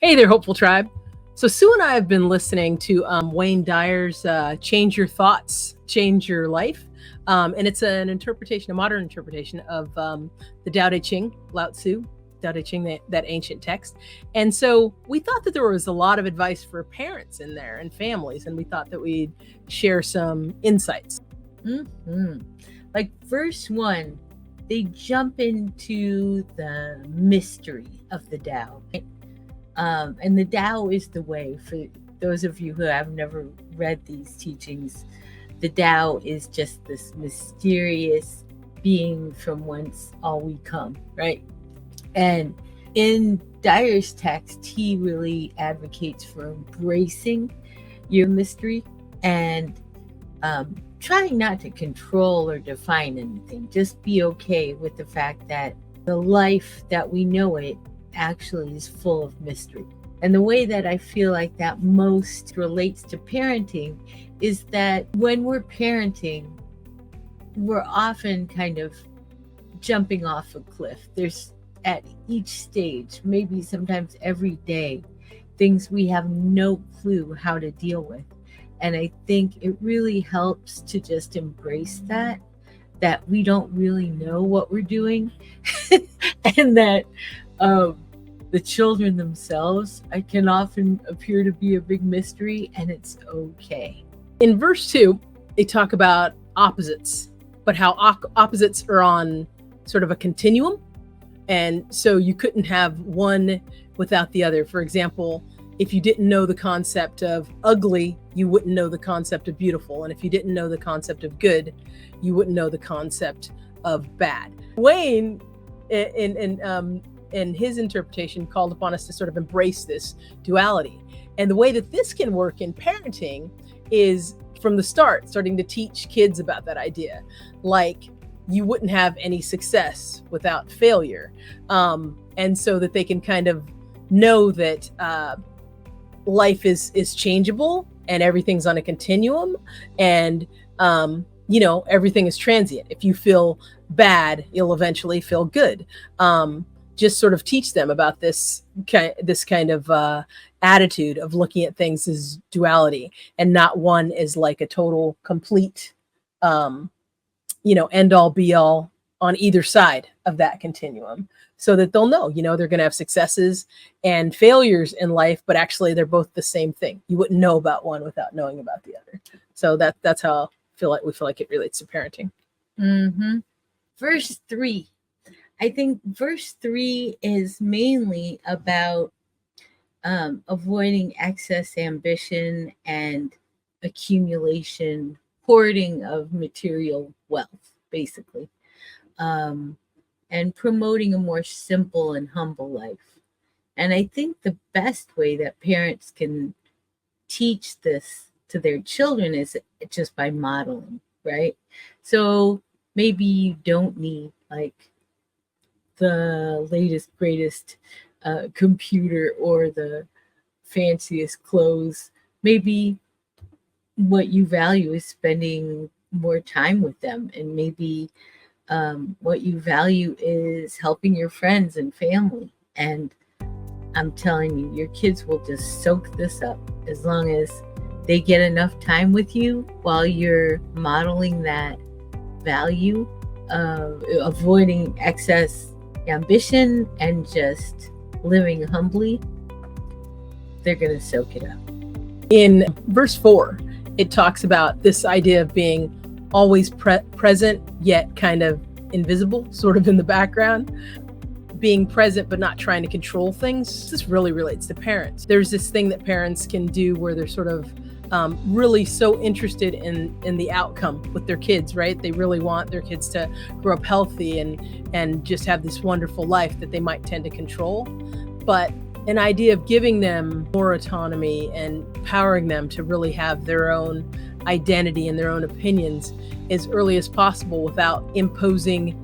Hey there, Hopeful Tribe. So Sue and I have been listening to Wayne Dyer's "Change Your Thoughts, Change Your Life," and it's an interpretation, a modern interpretation of the Tao Te Ching, Lao Tzu, Tao Te Ching, that ancient text. And so we thought that there was a lot of advice for parents in there and families, and we thought that we'd share some insights. Mm-hmm. Like verse 1, they jump into the mystery of the Tao. Right? And the Tao is the way. For those of you who have never read these teachings, the Tao is just this mysterious being from whence all we come, right? And in Dyer's text, he really advocates for embracing your mystery and trying not to control or define anything. Just be okay with the fact that the life that we know it actually is full of mystery. And the way that I feel like that most relates to parenting is that when we're parenting, we're often kind of jumping off a cliff. There's at each stage, maybe sometimes every day, things we have no clue how to deal with. And I think it really helps to just embrace that we don't really know what we're doing and that the children themselves can often appear to be a big mystery, and it's okay. In verse 2, they talk about opposites, but how opposites are on sort of a continuum. And so you couldn't have one without the other. For example, if you didn't know the concept of ugly, you wouldn't know the concept of beautiful. And if you didn't know the concept of good, you wouldn't know the concept of bad. Wayne, in his interpretation, called upon us to sort of embrace this duality. And the way that this can work in parenting is from the start, starting to teach kids about that idea. Like, you wouldn't have any success without failure. And so that they can kind of know that life is changeable and everything's on a continuum, and everything is transient. If you feel bad, you'll eventually feel good. Just sort of teach them about this kind of attitude of looking at things as duality, and not one as like a total complete end all be all on either side of that continuum, so that they'll know, they're going to have successes and failures in life, but actually they're both the same thing. You wouldn't know about one without knowing about the other. So that's how we feel like it relates to parenting. Mm-hmm. Verse 3. I think verse 3 is mainly about avoiding excess ambition and accumulation, hoarding of material wealth, basically, and promoting a more simple and humble life. And I think the best way that parents can teach this to their children is just by modeling, right? So maybe you don't need like the latest, greatest computer or the fanciest clothes. Maybe what you value is spending more time with them, and maybe what you value is helping your friends and family. And I'm telling you, your kids will just soak this up as long as they get enough time with you while you're modeling that value of avoiding excess ambition and just living humbly. They're going to soak it up. In verse 4, it talks about this idea of being always present, yet kind of invisible, sort of in the background. Being present, but not trying to control things. This really relates to parents. There's this thing that parents can do where they're sort of really so interested in the outcome with their kids, right? They really want their kids to grow up healthy and just have this wonderful life that they might tend to control. But an idea of giving them more autonomy and empowering them to really have their own identity and their own opinions as early as possible without imposing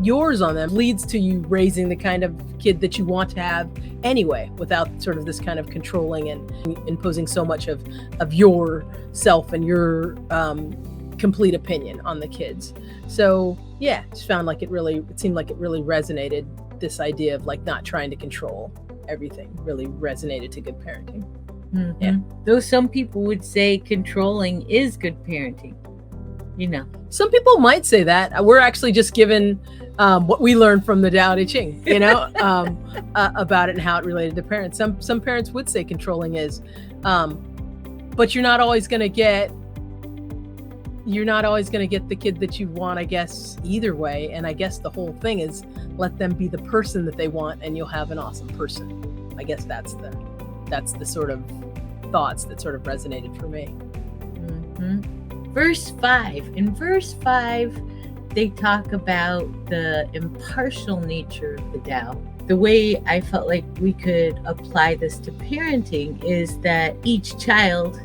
yours on them leads to you raising the kind of kid that you want to have anyway, without sort of this kind of controlling and imposing so much of your self and your complete opinion on the kids. So yeah, just found like it seemed like it really resonated, this idea of like not trying to control. everything really resonated to good parenting. Mhm. Yeah. Though some people would say controlling is good parenting. You know. Some people might say that. We're actually just given what we learned from the Tao Te Ching, about it and how it related to parents. Some parents would say controlling is, but you're not always going to get the kid that you want, I guess, either way. And I guess the whole thing is let them be the person that they want, and you'll have an awesome person. I guess that's the sort of thoughts that sort of resonated for me. Verse 5. In verse 5, they talk about the impartial nature of the Tao. The way I felt like we could apply this to parenting is that each child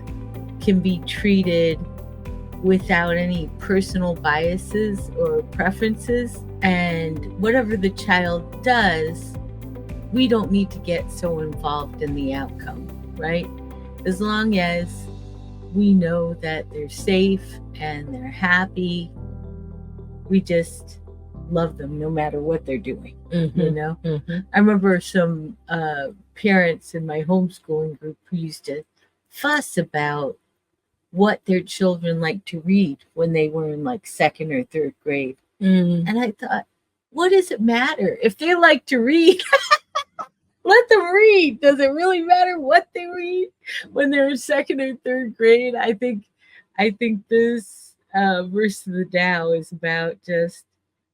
can be treated without any personal biases or preferences. And whatever the child does, we don't need to get so involved in the outcome, right? As long as we know that they're safe and they're happy, we just love them no matter what they're doing. I remember some parents in my homeschooling group who used to fuss about what their children liked to read when they were in like second or third grade. And I thought, what does it matter if they like to read? Let them read. Does it really matter what they read when they're in second or third grade? I think this verse of the Tao is about just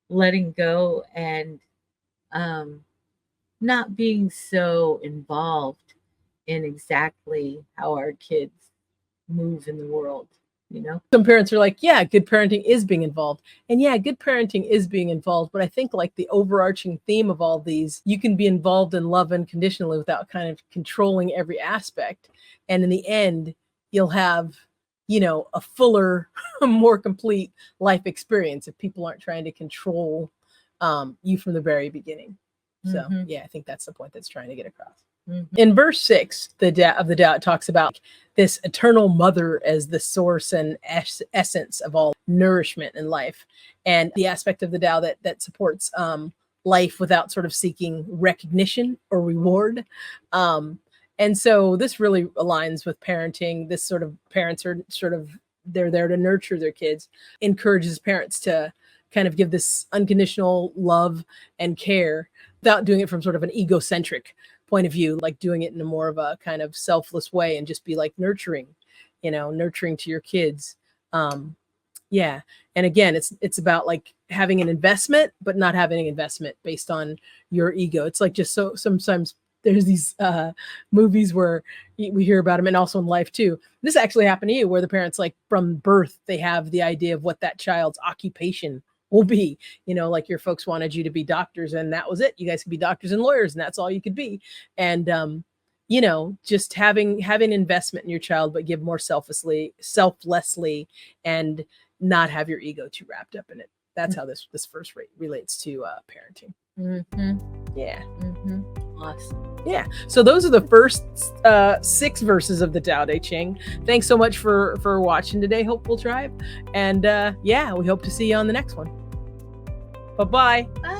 letting go and not being so involved in exactly how our kids move in the world. Some parents are like, yeah, good parenting is being involved. And yeah, good parenting is being involved. But I think like the overarching theme of all these, you can be involved in love unconditionally without kind of controlling every aspect. And in the end, you'll have, a fuller, more complete life experience if people aren't trying to control you from the very beginning. So yeah, I think that's the point that's trying to get across. In verse 6, the Tao it talks about this eternal mother as the source and essence of all nourishment in life, and the aspect of the Tao that supports life without sort of seeking recognition or reward. And so this really aligns with parenting. This sort of parents are they're there to nurture their kids, encourages parents to kind of give this unconditional love and care without doing it from sort of an egocentric point of view, like doing it in a more of a kind of selfless way and just be like nurturing to your kids. Yeah. And again, it's about like having an investment, but not having an investment based on your ego. It's like just so sometimes there's these movies where we hear about them, and also in life too. This actually happened to you, where the parents, like from birth, they have the idea of what that child's occupation will be. Like your folks wanted you to be doctors, and that was it. You guys could be doctors and lawyers, and that's all you could be. And just having investment in your child, but give more selflessly, and not have your ego too wrapped up in it. That's how this verse relates to parenting. Yeah. Awesome. Yeah. So those are the first 6 verses of the Tao Te Ching. Thanks so much for watching today, Hopeful Tribe. And we hope to see you on the next one. Bye-bye. Bye.